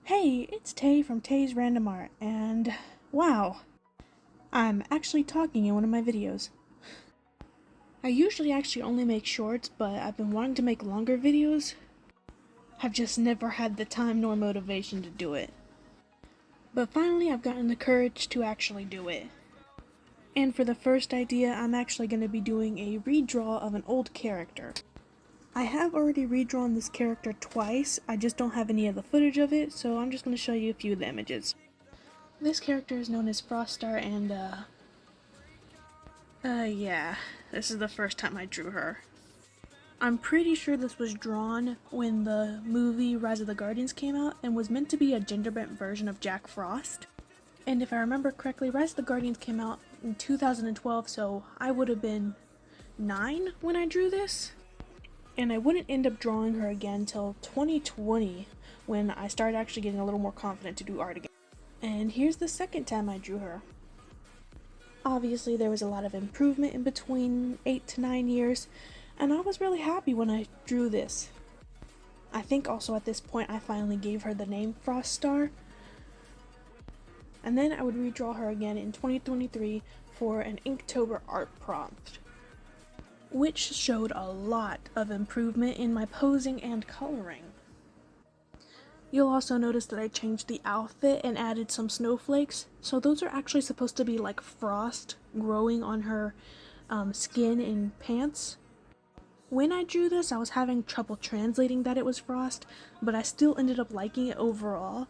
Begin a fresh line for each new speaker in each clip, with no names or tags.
Hey, it's Tay from Tay'sRandomArt, and wow, I'm actually talking in one of my videos. I usually actually only make shorts, but I've been wanting to make longer videos. I've just never had the time nor motivation to do it. But finally I've gotten the courage to actually do it. And for the first idea, I'm actually going to be doing a redraw of an old character. I have already redrawn this character twice, I just don't have any of the footage of it, so I'm just going to show you a few of the images. This character is known as Froststar, and yeah, this is the first time I drew her. I'm pretty sure this was drawn when the movie Rise of the Guardians came out and was meant to be a gender-bent version of Jack Frost. And if I remember correctly, Rise of the Guardians came out in 2012, so I would have been 9 when I drew this. And I wouldn't end up drawing her again until 2020, when I started actually getting a little more confident to do art again. And here's the second time I drew her. Obviously there was a lot of improvement in between 8 to 9 years, and I was really happy when I drew this. I think also at this point I finally gave her the name Froststar. And then I would redraw her again in 2023 for an Inktober art prompt, which showed a lot of improvement in my posing and coloring. You'll also notice that I changed the outfit and added some snowflakes, so those are actually supposed to be like frost growing on her skin and pants. When I drew this, I was having trouble translating that it was frost, but I still ended up liking it overall.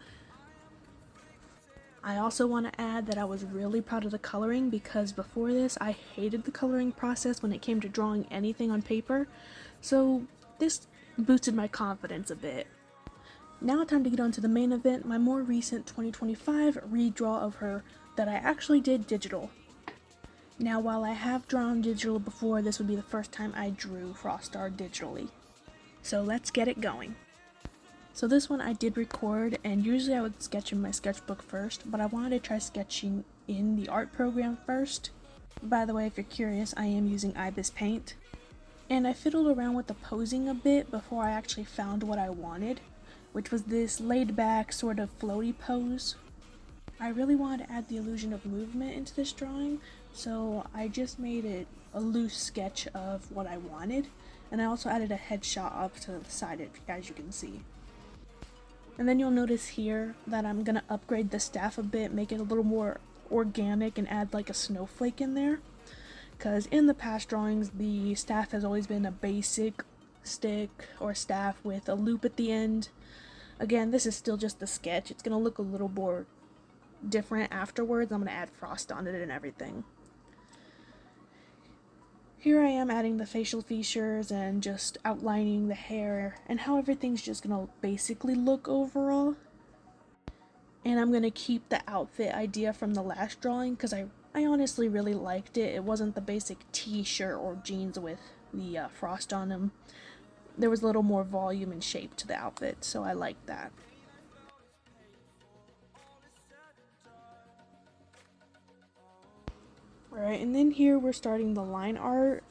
I also want to add that I was really proud of the coloring, because before this I hated the coloring process when it came to drawing anything on paper, so this boosted my confidence a bit. Now time to get on to the main event, my more recent 2025 redraw of her that I actually did digital. Now while I have drawn digital before, this would be the first time I drew Froststar digitally. So let's get it going. So this one I did record, and usually I would sketch in my sketchbook first, but I wanted to try sketching in the art program first. By the way, if you're curious, I am using Ibis Paint. And I fiddled around with the posing a bit before I actually found what I wanted, which was this laid back sort of floaty pose. I really wanted to add the illusion of movement into this drawing, so I just made it a loose sketch of what I wanted, and I also added a headshot up to the side, as you can see. And then you'll notice here that I'm gonna upgrade the staff a bit, make it a little more organic, and add like a snowflake in there. Because in the past drawings, the staff has always been a basic stick or staff with a loop at the end. Again, this is still just the sketch. It's gonna look a little more different afterwards. I'm gonna add frost on it and everything. Here I am adding the facial features and just outlining the hair and how everything's just gonna basically look overall. And I'm gonna keep the outfit idea from the last drawing because I honestly really liked it. It wasn't the basic t-shirt or jeans with the frost on them. There was a little more volume and shape to the outfit, so I liked that. Alright, and then here we're starting the line art.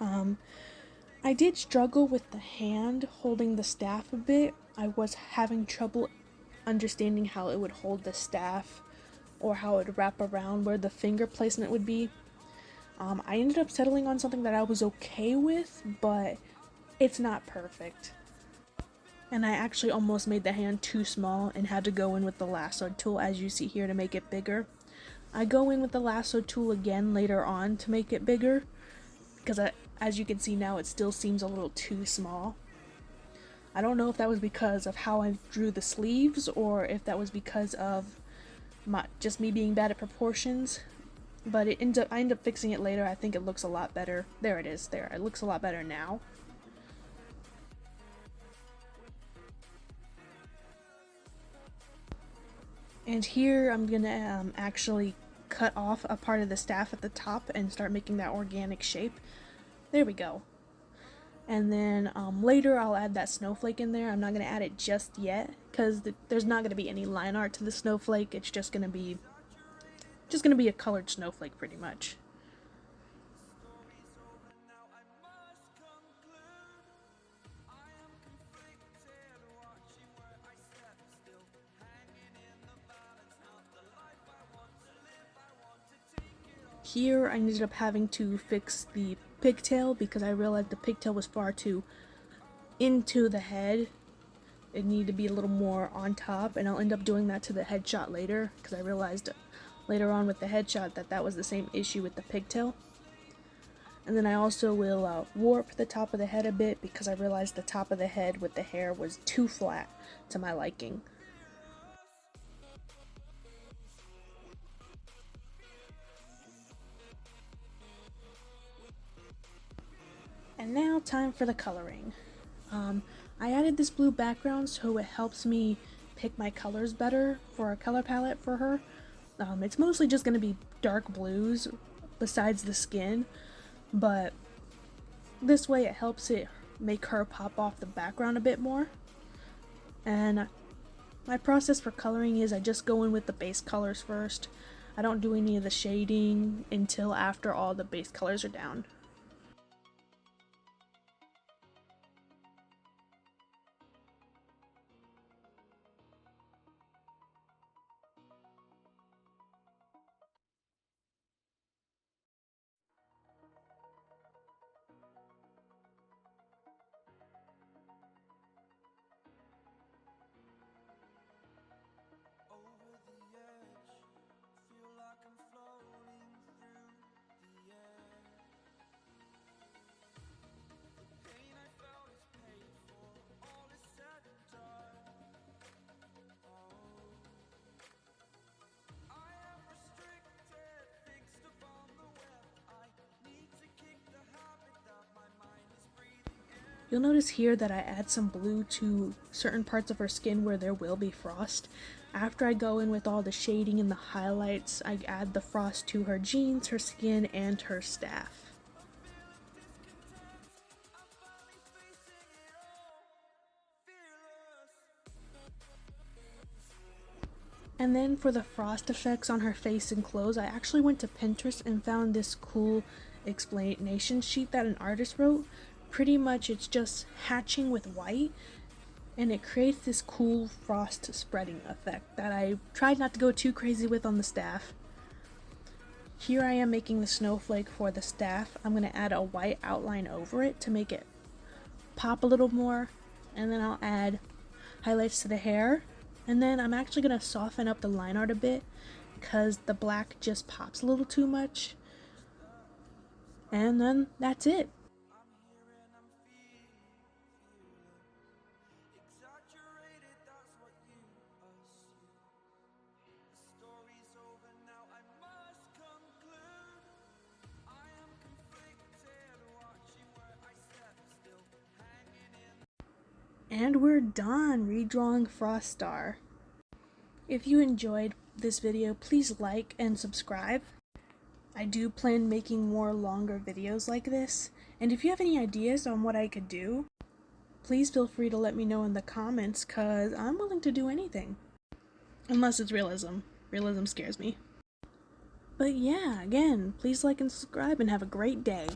I did struggle with the hand holding the staff a bit. I was having trouble understanding how it would hold the staff or how it would wrap around where the finger placement would be. I ended up settling on something that I was okay with, but it's not perfect. And I actually almost made the hand too small and had to go in with the lasso tool, as you see here, to make it bigger. I go in with the lasso tool again later on to make it bigger, because as you can see now, it still seems a little too small. I don't know if that was because of how I drew the sleeves, or if that was because of just me being bad at proportions, but I end up fixing it later. I think it looks a lot better. There it is, there. It looks a lot better now. And here I'm gonna actually cut off a part of the staff at the top and start making that organic shape. There we go. And then later I'll add that snowflake in there. I'm not gonna add it just yet because there's not gonna be any line art to the snowflake. It's just gonna be a colored snowflake pretty much. Here I ended up having to fix the pigtail because I realized the pigtail was far too into the head. It needed to be a little more on top, and I'll end up doing that to the headshot later because I realized later on with the headshot that that was the same issue with the pigtail. And then I also will warp the top of the head a bit because I realized the top of the head with the hair was too flat to my liking. And now time for the coloring. I added this blue background so it helps me pick my colors better for a color palette for her. It's mostly just going to be dark blues besides the skin, but this way it helps it make her pop off the background a bit more. And my process for coloring is I just go in with the base colors first. I don't do any of the shading until after all the base colors are down. You'll notice here that I add some blue to certain parts of her skin where there will be frost. After I go in with all the shading and the highlights, I add the frost to her jeans, her skin, and her staff. And then for the frost effects on her face and clothes, I actually went to Pinterest and found this cool explanation sheet that an artist wrote. Pretty much it's just hatching with white, and it creates this cool frost spreading effect that I tried not to go too crazy with on the staff. Here I am making the snowflake for the staff. I'm going to add a white outline over it to make it pop a little more, and then I'll add highlights to the hair, and then I'm actually going to soften up the line art a bit because the black just pops a little too much, and then that's it. And we're done redrawing Froststar. If you enjoyed this video, please like and subscribe. I do plan making more longer videos like this, and if you have any ideas on what I could do, please feel free to let me know in the comments, cause I'm willing to do anything. Unless it's realism. Realism scares me. But yeah, again, please like and subscribe and have a great day.